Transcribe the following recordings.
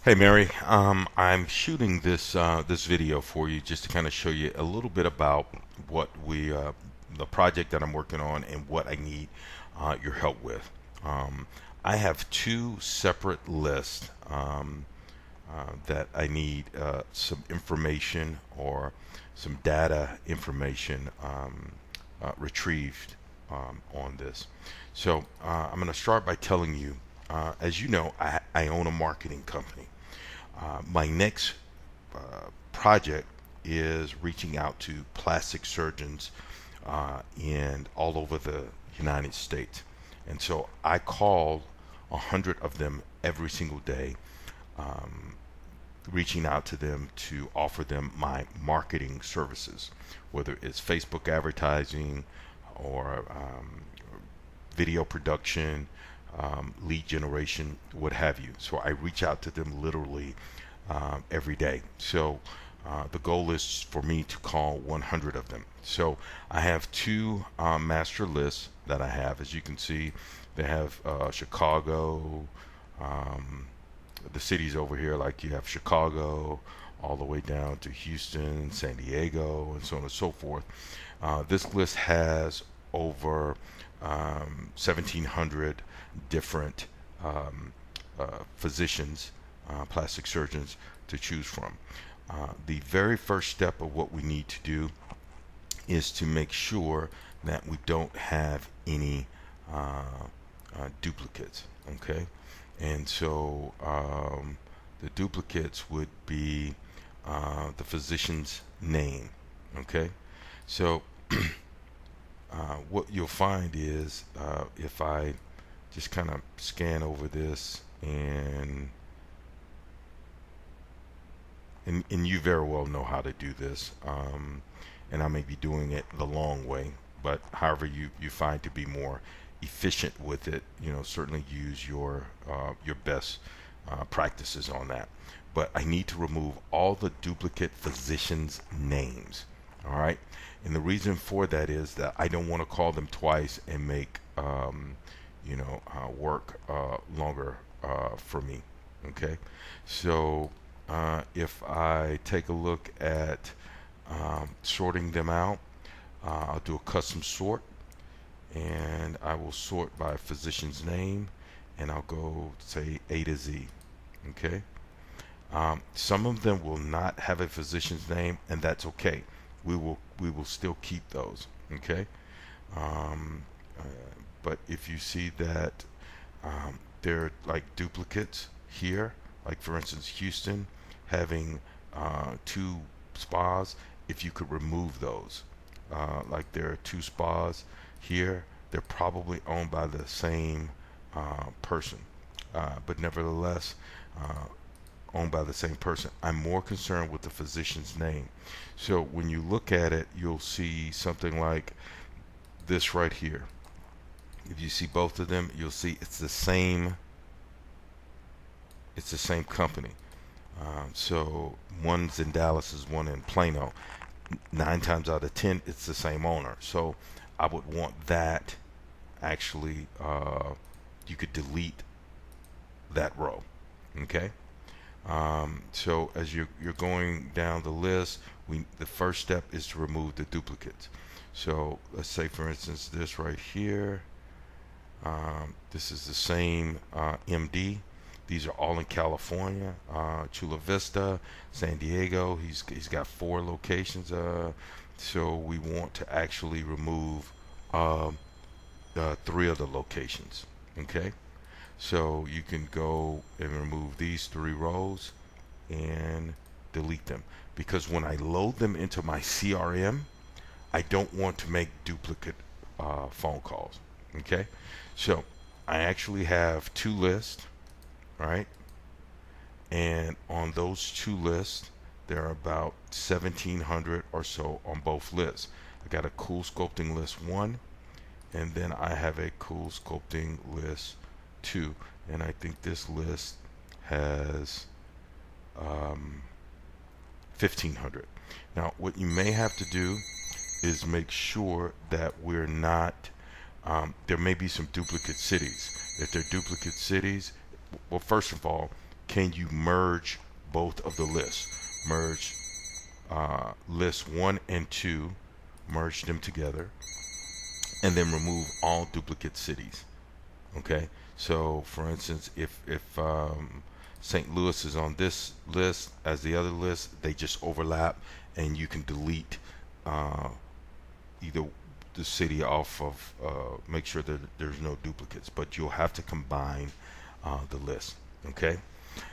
Hey Mary, I'm shooting this video for you just to kind of show you a little bit about what the project that I'm working on and what I need your help with. Um, I have two separate lists that I need some information or some data information retrieved on this. So I'm going to start by telling you, as you know, I own a marketing company. My next project is reaching out to plastic surgeons in all over the United States. And so I call 100 of them every single day, um, reaching out to them to offer them my marketing services, whether it's Facebook advertising or video production, lead generation, what have you. So I reach out to them literally every day. So the goal is for me to call 100 of them. So I have two master lists that I have. As you can see, they have Chicago, um, the cities over here, like you have Chicago, all the way down to Houston, San Diego, and so on and so forth. This list has over 1,700 different physicians, plastic surgeons to choose from. The very first step of what we need to do is to make sure that we don't have any duplicates. Okay, and so the duplicates would be the physician's name. Okay, so what you'll find is if I just kind of scan over this and you very well know how to do this, and I may be doing it the long way, but however you find to be more efficient with it, certainly use your best practices on that. But I need to remove all the duplicate physicians' names. All right, and the reason for that is that I don't want to call them twice and make work longer for me. Okay, so if I take a look at sorting them out, I'll do a custom sort, and I will sort by physician's name, and I'll go say A to Z. Okay. Some of them will not have a physician's name, and that's okay. We will still keep those. Okay. Um, uh, but if you see that they're like duplicates here, like for instance Houston having two spas, if you could remove those, like there are two spas here, they're probably owned by the same person, but nevertheless owned by the same person. I'm more concerned with the physician's name. So when you look at it, you'll see something like this right here. If you see both of them, you'll see it's the same company. So one's in Dallas, is one in Plano. 9 times out of 10, it's the same owner. So I would want that actually. You could delete that row. Okay. So as you're going down the list, the first step is to remove the duplicates. So let's say, for instance, this right here. This is the same MD. These are all in California, Chula Vista, San Diego. He's got 4 locations. So we want to actually remove 3 of the locations. Okay. So you can go and remove these 3 rows and delete them, because when I load them into my CRM, I don't want to make duplicate phone calls. Okay, so I actually have 2 lists, right? And on those 2 lists, there are about 1,700 or so on both lists. I got a cool sculpting list 1, and then I have a cool sculpting list 2, and I think this list has 1,500. Now, what you may have to do is make sure that we're not. There may be some duplicate cities. If they're duplicate cities, well, first of all, can you merge both of the lists? Merge lists 1 and 2, merge them together, and then remove all duplicate cities. Okay, so for instance, if St. Louis is on this list as the other list, they just overlap, and you can delete either the city off of, make sure that there's no duplicates, but you'll have to combine the list. Okay,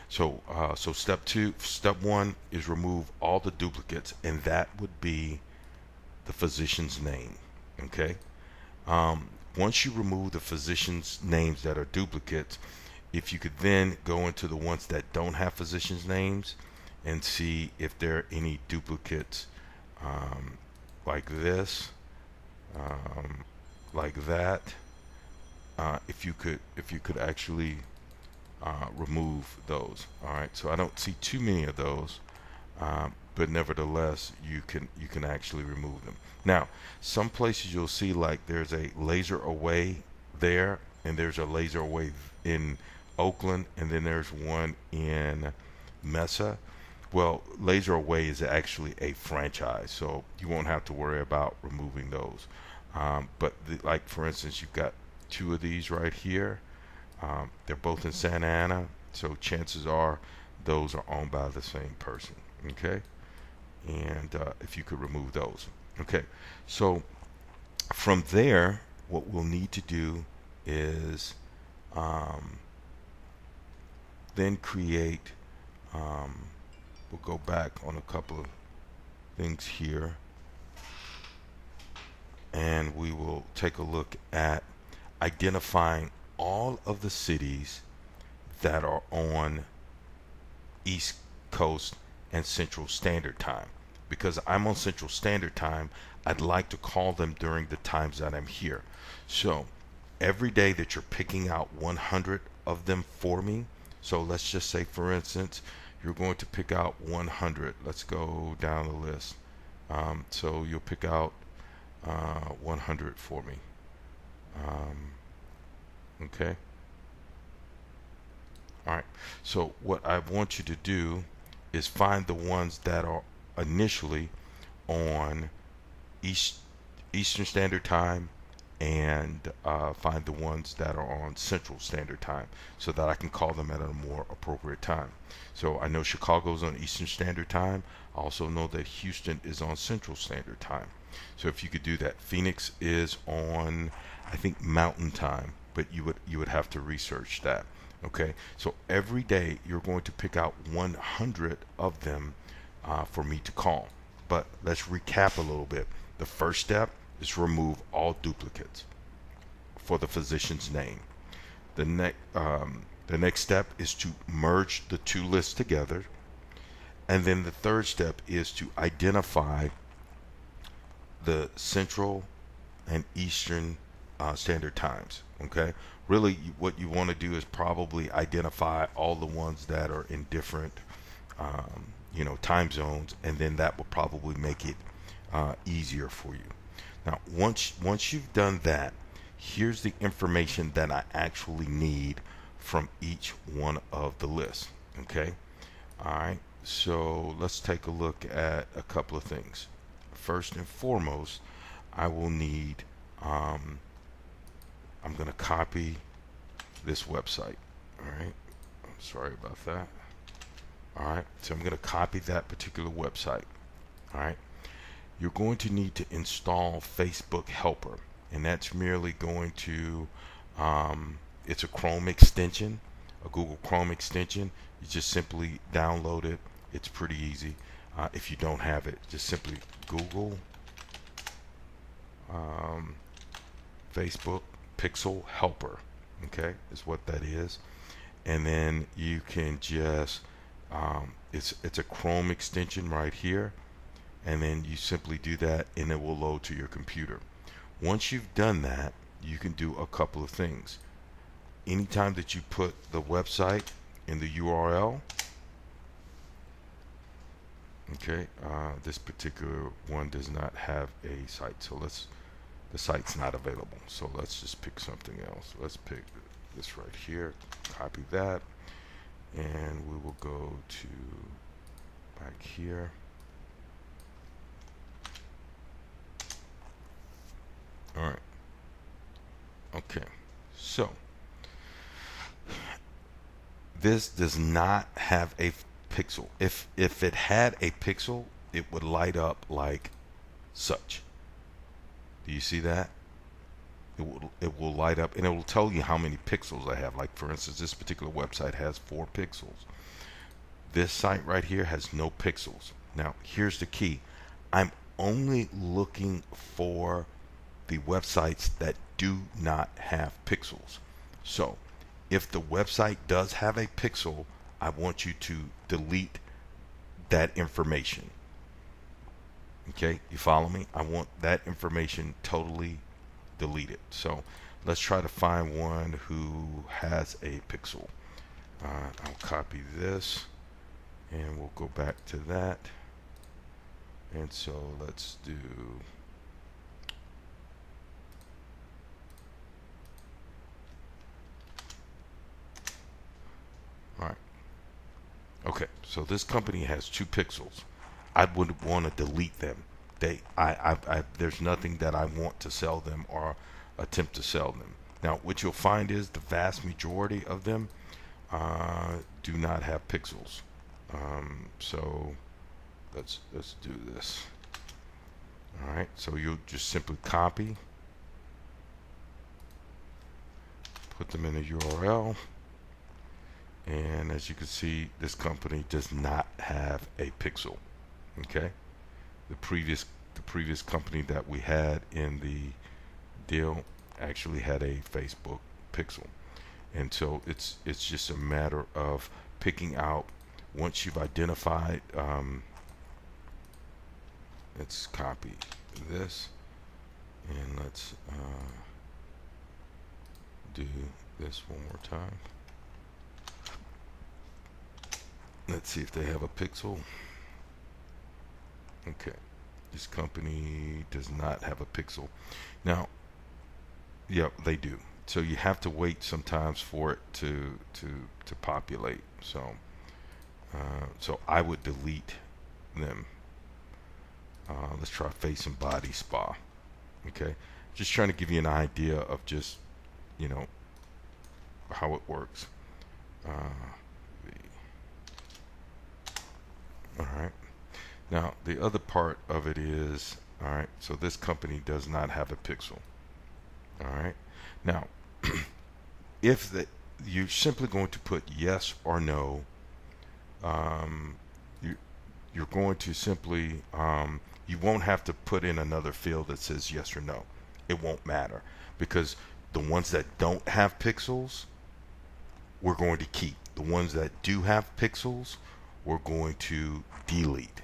so step 1 is remove all the duplicates, and that would be the physician's name. Okay, once you remove the physician's names that are duplicates, if you could then go into the ones that don't have physicians' names and see if there are any duplicates, like this, like that. If you could actually remove those. All right, so I don't see too many of those, but nevertheless, you can actually remove them. Now, some places you'll see like there's a laser away there, and there's a laser away in Oakland, and then there's one in Mesa. Well, laser away is actually a franchise, so you won't have to worry about removing those. Like for instance, you've got 2 of these right here. They're both in Santa Ana, so chances are those are owned by the same person. Okay, and if you could remove those. Okay, so from there, what we'll need to do is then create, we'll go back on a couple of things here, and we will take a look at identifying all of the cities that are on East Coast and Central Standard Time. Because I'm on Central Standard Time, I'd like to call them during the times that I'm here. So every day that you're picking out 100 of them for me, so let's just say for instance you're going to pick out 100. Let's go down the list. So you'll pick out 100 for me. Okay, all right, so what I want you to do is find the ones that are initially on Eastern Standard Time, and find the ones that are on Central Standard Time, so that I can call them at a more appropriate time. So I know Chicago's on Eastern Standard Time. I also know that Houston is on Central Standard Time. So if you could do that. Phoenix is on, I think, Mountain Time, but you would have to research that. Okay, so every day you're going to pick out 100 of them for me to call. But let's recap a little bit. The first step is remove all duplicates for the physician's name. The next step is to merge the 2 lists together, and then the third step is to identify the Central and Eastern Standard Times. Okay, really what you want to do is probably identify all the ones that are in different time zones, and then that will probably make it easier for you. Now once you've done that, here's the information that I actually need from each one of the lists. Okay, alright, so let's take a look at a couple of things. First and foremost, I will need, I'm going to copy this website. Alright, I'm sorry about that. Alright, so I'm going to copy that particular website. Alright, you're going to need to install Facebook Helper, and that's merely going to, it's a Chrome extension, a Google Chrome extension. You just simply download it. It's pretty easy. If you don't have it, just simply Google Facebook Pixel Helper. Okay, is what that is. And then you can just it's a Chrome extension right here, and then you simply do that and it will load to your computer. Once you've done that, you can do a couple of things. Anytime that you put the website in the URL, okay, this particular one does not have a site, so the site's not available, so let's just pick something else. Let's pick this right here, copy that, and we will go to back here. All right. Okay. So this does not have a pixel. If it had a pixel, it would light up like such. Do you see that? It will light up and it will tell you how many pixels I have. Like for instance, this particular website has 4 pixels. This site right here has no pixels. Now here's the key. I'm only looking for the websites that do not have pixels. So if the website does have a pixel, I want you to delete that information. Okay, you follow me? I want that information totally deleted. So let's try to find one who has a pixel. I'll copy this and we'll go back to that. And so let's do all right. Okay, so this company has 2 pixels. I would want to delete them. There's nothing that I want to sell them or attempt to sell them. Now, what you'll find is the vast majority of them do not have pixels. So let's do this. All right, so you'll just simply copy, put them in a URL. And as you can see, this company does not have a pixel. Okay, the previous company that we had in the deal actually had a Facebook pixel, and so it's just a matter of picking out once you've identified. Let's copy this and let's do this one more time. Let's see if they have a pixel. Okay, this company does not have a pixel. Now, yep, they do. So you have to wait sometimes for it to populate. So so I would delete them. Let's try Face and Body Spa. Okay, just trying to give you an idea of just how it works. All right. Now the other part of it is, all right, so this company does not have a pixel. All right. Now if you're simply going to put yes or no, you're going to simply you won't have to put in another field that says yes or no. It won't matter, because the ones that don't have pixels we're going to keep. The ones that do have pixels we're going to delete.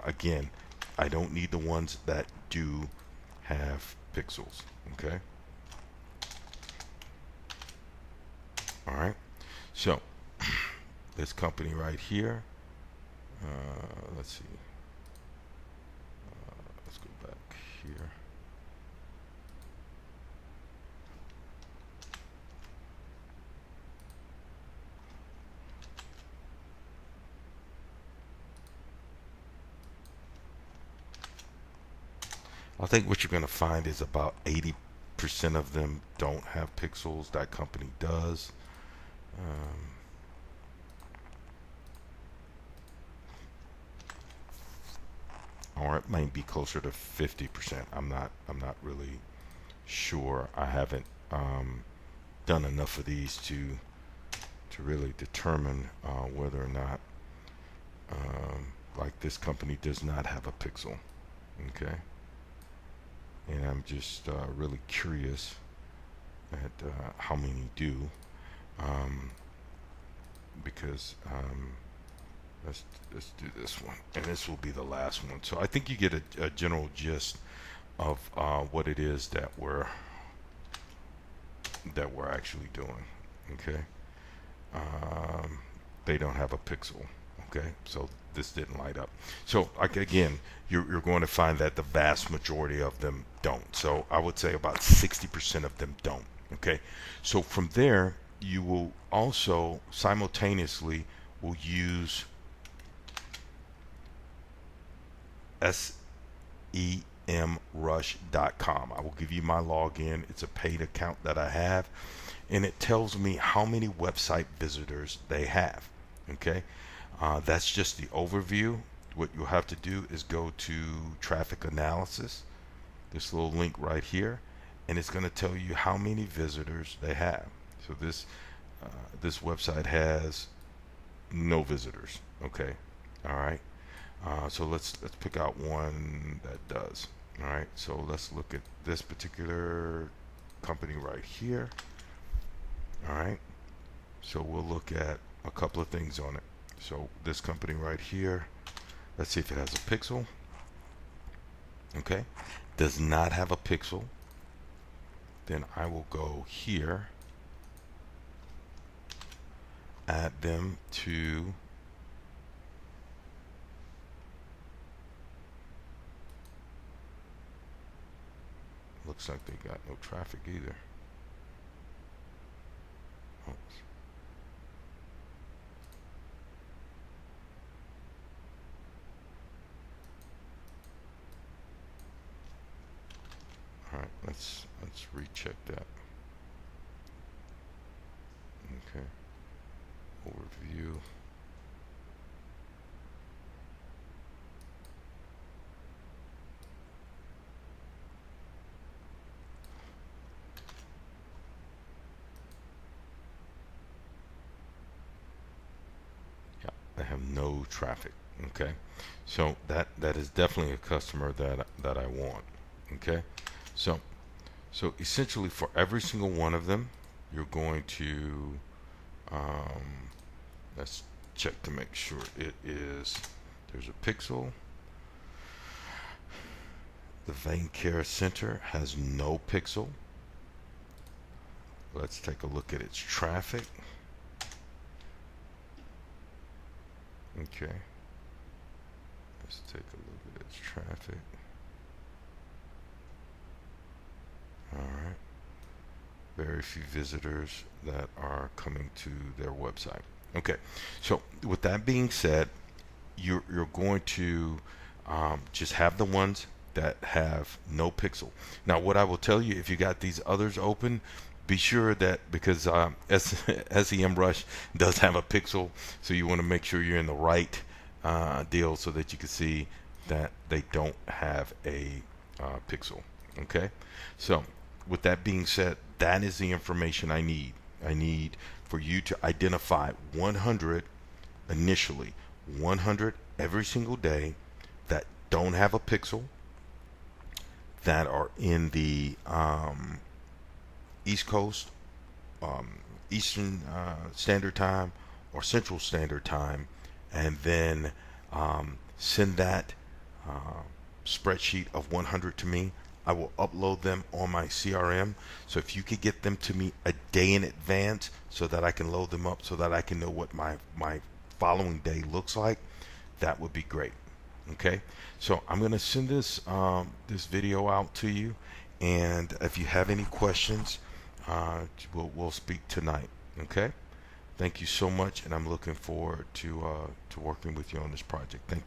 Again, I don't need the ones that do have pixels. Okay. All right. So this company right here. Let's see. Let's go back here. I think what you're going to find is about 80% of them don't have pixels. That company does. Or it might be closer to 50%. I'm not really sure. I haven't done enough of these to really determine whether or not like this company does not have a pixel. Okay. And I'm just really curious at how many do, because let's do this one, and this will be the last one. So I think you get a general gist of what it is that we're actually doing. Okay. They don't have a pixel. Okay, so this didn't light up. So again, you're going to find that the vast majority of them don't. So I would say about 60% of them don't. Okay, so from there you will also simultaneously will use semrush.com. I will give you my login. It's a paid account that I have, and it tells me how many website visitors they have. Okay, that's just the overview. What you'll have to do is go to traffic analysis, this little link right here, and it's going to tell you how many visitors they have. So this website has no visitors. Okay, all right. So let's pick out one that does. All right. So let's look at this particular company right here. All right. So we'll look at a couple of things on it. So this company right here, let's see if it has a pixel. Okay, does not have a pixel. Then I will go here, add them to looks like they got no traffic either. Oops. All right, let's recheck that. Okay, overview. Yeah, they have no traffic. Okay, so that is definitely a customer that I want. Okay, so essentially for every single one of them, you're going to let's check to make sure it is. There's a pixel. The Vein Care Center has no pixel. Let's take a look at its traffic. Okay. Let's take a look at its traffic. Alright. Very few visitors that are coming to their website. Okay. So with that being said, you're going to just have the ones that have no pixel. Now what I will tell you, if you got these others open, be sure that because SEMrush does have a pixel, so you want to make sure you're in the right deal so that you can see that they don't have a pixel. Okay, so with that being said, that is the information I need. I need for you to identify 100 initially, 100 every single day that don't have a pixel, that are in the East Coast, Eastern Standard Time, or Central Standard Time, and then send that spreadsheet of 100 to me. I will upload them on my CRM. So if you could get them to me a day in advance so that I can load them up so that I can know what my following day looks like, that would be great. Okay, so I'm going to send this this video out to you, and if you have any questions, we'll speak tonight. Okay, thank you so much, and I'm looking forward to working with you on this project. Thank you.